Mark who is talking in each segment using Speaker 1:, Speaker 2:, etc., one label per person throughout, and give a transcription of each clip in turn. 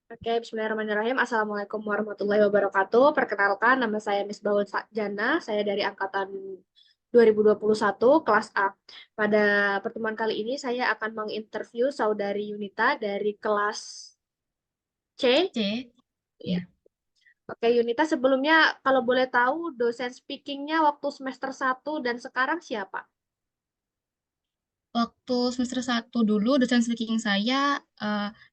Speaker 1: Oke, Bismillahirrahmanirrahim. Assalamualaikum warahmatullahi wabarakatuh. Perkenalkan, nama saya Misbahul Jana. Saya dari angkatan 2021, kelas A. Pada pertemuan kali ini, saya akan menginterview saudari Yunita dari kelas C.
Speaker 2: C,
Speaker 1: Ya.
Speaker 2: ya.
Speaker 1: Oke, Yunita, sebelumnya kalau boleh tahu, dosen speakingnya waktu semester 1 dan sekarang siapa?
Speaker 2: Waktu semester satu dulu dosen speaking saya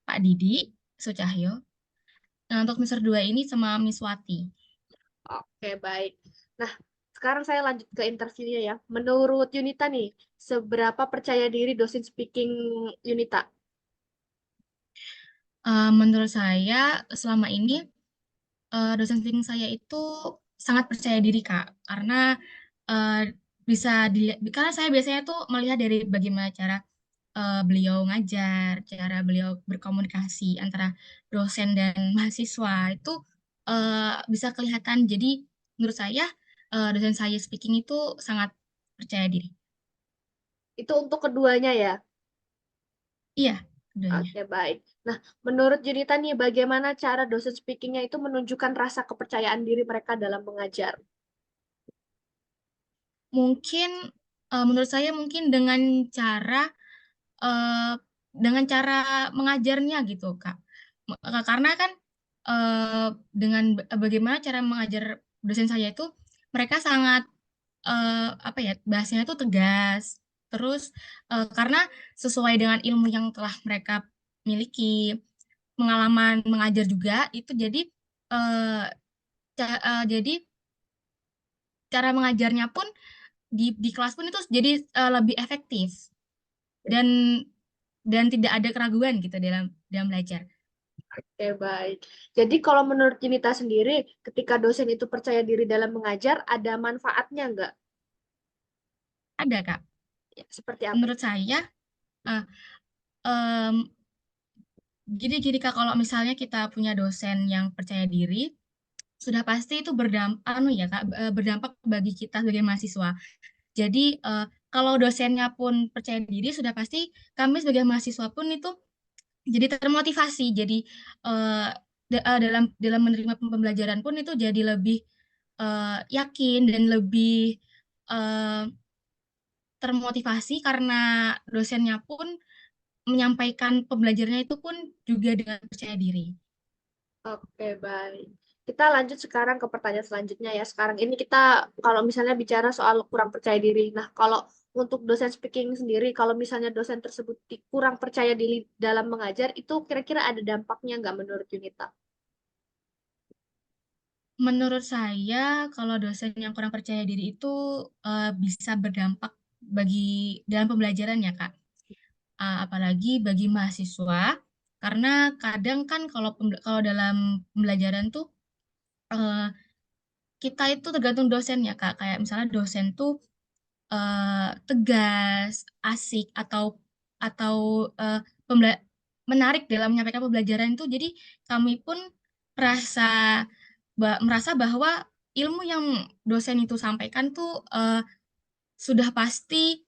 Speaker 2: Pak Didi Sucahyo. Nah, untuk semester 2 ini sama Miss Wati.
Speaker 1: Oke, baik. Nah, sekarang saya lanjut ke interviewnya ya. Menurut Yunita nih, seberapa percaya diri dosen speaking Yunita?
Speaker 2: Menurut saya selama ini dosen speaking saya itu sangat percaya diri Kak, karena eh, bisa dilihat karena saya biasanya tuh melihat dari bagaimana cara beliau ngajar, cara beliau berkomunikasi antara dosen dan mahasiswa itu bisa kelihatan. Jadi menurut saya dosen saya speaking itu sangat percaya diri.
Speaker 1: Itu untuk keduanya ya.
Speaker 2: Iya, keduanya.
Speaker 1: Oke, baik. Nah, menurut Junita nih, bagaimana cara dosen speakingnya itu menunjukkan rasa kepercayaan diri mereka dalam mengajar?
Speaker 2: Mungkin menurut saya mungkin eh, dengan cara mengajarnya gitu, Kak. Karena kan dengan bagaimana cara mengajar dosen saya itu mereka sangat apa ya bahasanya itu tegas. Terus karena sesuai dengan ilmu yang telah mereka miliki, pengalaman mengajar juga itu jadi eh, jadi cara mengajarnya pun di kelas pun itu jadi lebih efektif dan tidak ada keraguan gitu dalam dalam belajar.
Speaker 1: Oke, baik. Jadi kalau menurut Junita sendiri, ketika dosen itu percaya diri dalam mengajar, ada manfaatnya nggak?
Speaker 2: Ada, Kak.
Speaker 1: Ya, seperti apa
Speaker 2: Menurut
Speaker 1: itu?
Speaker 2: saya, eh, em, gini Kak, kalau misalnya kita punya dosen yang percaya diri, sudah pasti itu berdampak bagi kita sebagai mahasiswa. Jadi kalau dosennya pun percaya diri, sudah pasti kami sebagai mahasiswa pun itu jadi termotivasi. Jadi eh, dalam dalam menerima pembelajaran pun itu jadi lebih yakin dan lebih eh, termotivasi karena dosennya pun menyampaikan pembelajarannya itu pun juga dengan percaya diri.
Speaker 1: Oke, baik. Kita lanjut sekarang ke pertanyaan selanjutnya ya. Sekarang ini kita kalau misalnya bicara soal kurang percaya diri. Nah, kalau untuk dosen speaking sendiri, kalau misalnya dosen tersebut kurang percaya diri dalam mengajar, itu kira-kira ada dampaknya nggak menurut Yunita?
Speaker 2: Menurut saya, kalau dosen yang kurang percaya diri itu bisa berdampak bagi dalam pembelajaran ya, Kak. Apalagi bagi mahasiswa, karena kadang kan kalau dalam pembelajaran tuh eh, kita itu tergantung dosen ya, Kak. Kayak misalnya dosen tuh tegas, asik, atau eh, pembela- menarik dalam menyampaikan pembelajaran itu. Jadi kami pun merasa merasa bahwa ilmu yang dosen itu sampaikan tuh sudah pasti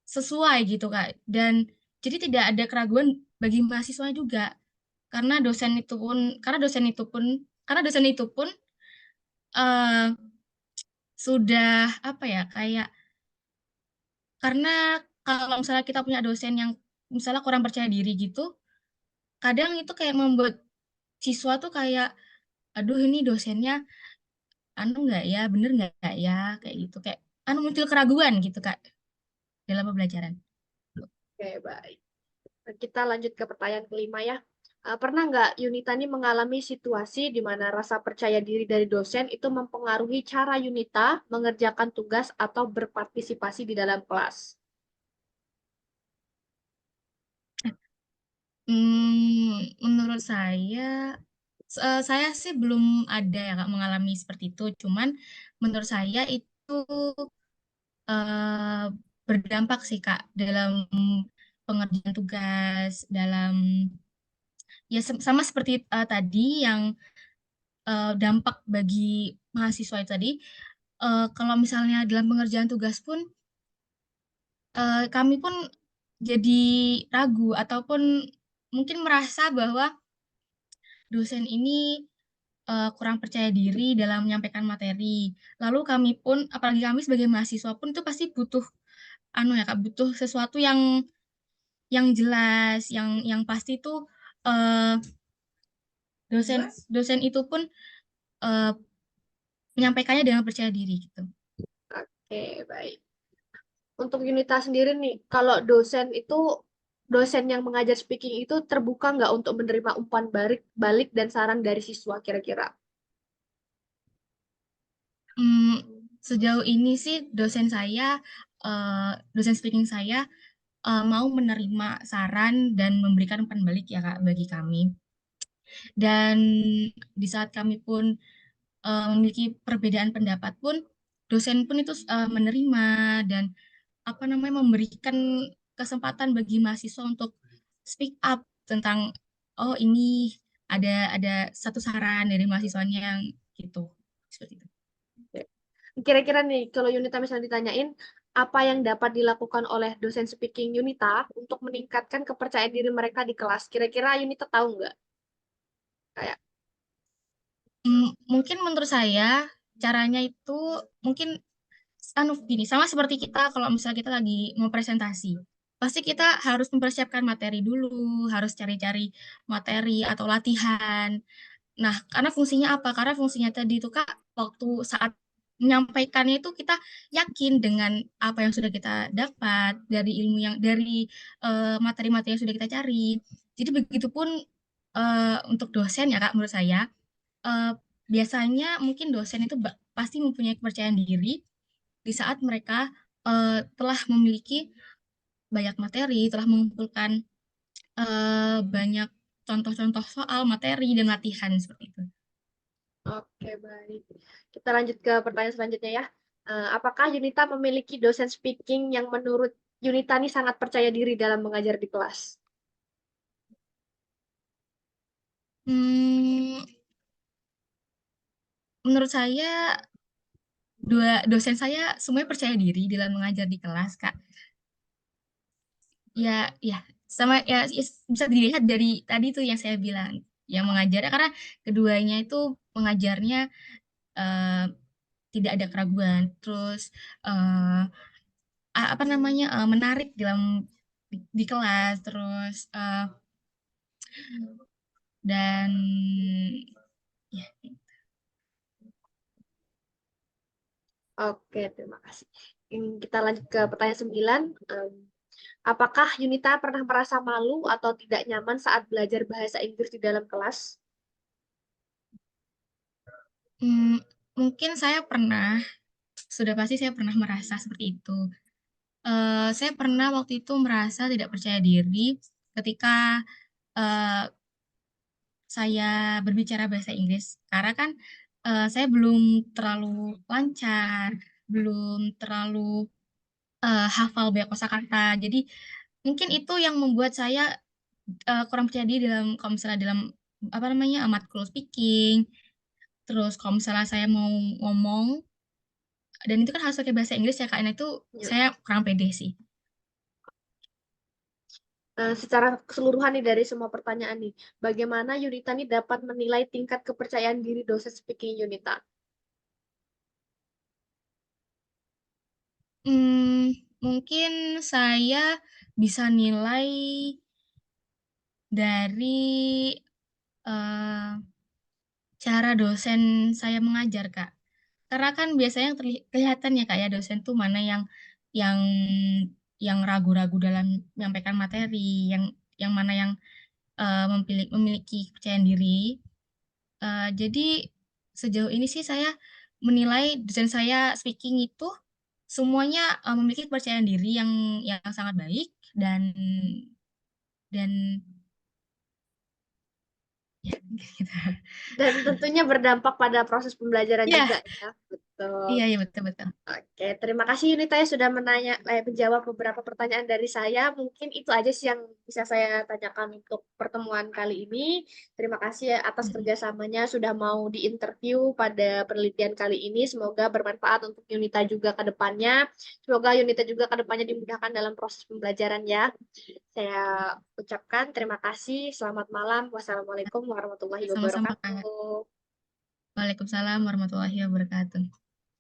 Speaker 2: sesuai gitu Kak. Dan jadi tidak ada keraguan bagi mahasiswa juga karena dosen itu pun eh, sudah apa ya kayak karena kalau misalnya kita punya dosen yang misalnya kurang percaya diri gitu, kadang itu kayak membuat siswa tuh kayak aduh ini dosennya anu nggak ya, bener nggak ya, kayak gitu kayak anu muncul keraguan gitu Kak dalam pembelajaran.
Speaker 1: Oke, baik. Kita lanjut ke pertanyaan kelima ya. Pernah nggak Yunita ini mengalami situasi di mana rasa percaya diri dari dosen itu mempengaruhi cara Yunita mengerjakan tugas atau berpartisipasi di dalam kelas?
Speaker 2: Menurut saya sih belum ada ya Kak mengalami seperti itu. Cuman menurut saya itu eh, berdampak sih Kak dalam pengerjaan tugas, dalam ya sama seperti tadi yang dampak bagi mahasiswa itu tadi. Kalau misalnya dalam pengerjaan tugas pun kami pun jadi ragu ataupun mungkin merasa bahwa dosen ini kurang percaya diri dalam menyampaikan materi. Lalu kami pun, apalagi kami sebagai mahasiswa pun itu pasti butuh anu ya Kak, butuh sesuatu yang jelas, yang pasti itu eh, dosen dosen itu pun eh, menyampaikannya dengan percaya diri gitu.
Speaker 1: Oke, baik. Untuk Yunita sendiri nih, kalau dosen itu, dosen yang mengajar speaking itu terbuka nggak untuk menerima umpan balik, balik dan saran dari siswa kira-kira?
Speaker 2: Hmm, sejauh ini sih dosen speaking saya mau menerima saran dan memberikan umpan balik ya Kak bagi kami. Dan di saat kami pun memiliki perbedaan pendapat pun, dosen pun itu menerima dan apa namanya memberikan kesempatan bagi mahasiswa untuk speak up tentang oh ini ada satu saran dari mahasiswanya yang gitu seperti itu.
Speaker 1: Oke. Kira-kira nih, kalau Yunita misalnya ditanyain, apa yang dapat dilakukan oleh dosen speaking Yunita untuk meningkatkan kepercayaan diri mereka di kelas? Kira-kira Yunita tahu nggak? Kayak,
Speaker 2: Mungkin menurut saya caranya itu mungkin gini sama seperti kita kalau misalnya kita lagi mau presentasi pasti kita harus mempersiapkan materi dulu harus cari-cari materi atau latihan. Nah, karena fungsinya apa? Karena fungsinya tadi itu Kak, waktu saat menyampaikannya itu kita yakin dengan apa yang sudah kita dapat dari ilmu yang dari materi-materi yang sudah kita cari. Jadi begitupun untuk dosen ya Kak, menurut saya eh, biasanya mungkin dosen itu pasti mempunyai kepercayaan diri di saat mereka telah memiliki banyak materi, telah mengumpulkan banyak contoh-contoh soal materi dan latihan seperti itu.
Speaker 1: oke, baik. Kita lanjut ke pertanyaan selanjutnya ya. Apakah Yunita memiliki dosen speaking yang menurut Yunita nih sangat percaya diri dalam mengajar di kelas?
Speaker 2: Hmm, menurut saya dua dosen saya semuanya percaya diri dalam mengajar di kelas, Kak. Ya, ya, sama ya bisa dilihat dari tadi tuh yang saya bilang, yang mengajar karena keduanya itu mengajarnya eh, tidak ada keraguan, terus eh, apa namanya menarik di kelas, terus dan ya.
Speaker 1: Oke, terima kasih. Kita lanjut ke pertanyaan 9. Apakah Yunita pernah merasa malu atau tidak nyaman saat belajar bahasa Inggris di dalam kelas?
Speaker 2: Hmm, mungkin saya pernah, sudah pasti saya pernah merasa seperti itu. Saya pernah waktu itu merasa tidak percaya diri ketika eh, saya berbicara bahasa Inggris, karena kan saya belum terlalu lancar, belum terlalu hafal banyak kosakata. Jadi mungkin itu yang membuat saya kurang percaya diri dalam kalau misalnya dalam apa namanya matkul speaking. Terus kalau misalnya saya mau ngomong dan itu kan harus pakai bahasa Inggris ya Kak, nah itu
Speaker 1: Ya.
Speaker 2: saya kurang pede sih.
Speaker 1: Secara keseluruhan nih dari semua pertanyaan nih, bagaimana Yunita nih dapat menilai tingkat kepercayaan diri dosen speaking Yunita?
Speaker 2: Hmm, mungkin saya bisa nilai dari eh, cara dosen saya mengajar, Kak. Karena kan biasanya yang kelihatan ya Kak ya dosen tuh mana yang yang ragu-ragu dalam menyampaikan materi, yang mana yang memiliki kepercayaan diri. Jadi sejauh ini sih saya menilai dosen saya speaking itu semuanya memiliki kepercayaan diri yang sangat baik dan ya gitu.
Speaker 1: Dan tentunya berdampak pada proses pembelajaran juga
Speaker 2: Ya,
Speaker 1: ya. Betul.
Speaker 2: Iya, iya, betul-betul.
Speaker 1: Oke, terima kasih Yunita ya sudah menjawab beberapa pertanyaan dari saya. Mungkin itu aja sih yang bisa saya tanyakan untuk pertemuan kali ini. Terima kasih ya atas kerjasamanya sudah mau diinterview pada penelitian kali ini. Semoga bermanfaat untuk Yunita juga ke depannya. Semoga Yunita juga ke depannya dimudahkan dalam proses pembelajaran ya. Saya ucapkan terima kasih. Selamat malam. Wassalamualaikum warahmatullahi
Speaker 2: Sama-sama, Kak.
Speaker 1: wabarakatuh.
Speaker 2: Waalaikumsalam warahmatullahi wabarakatuh.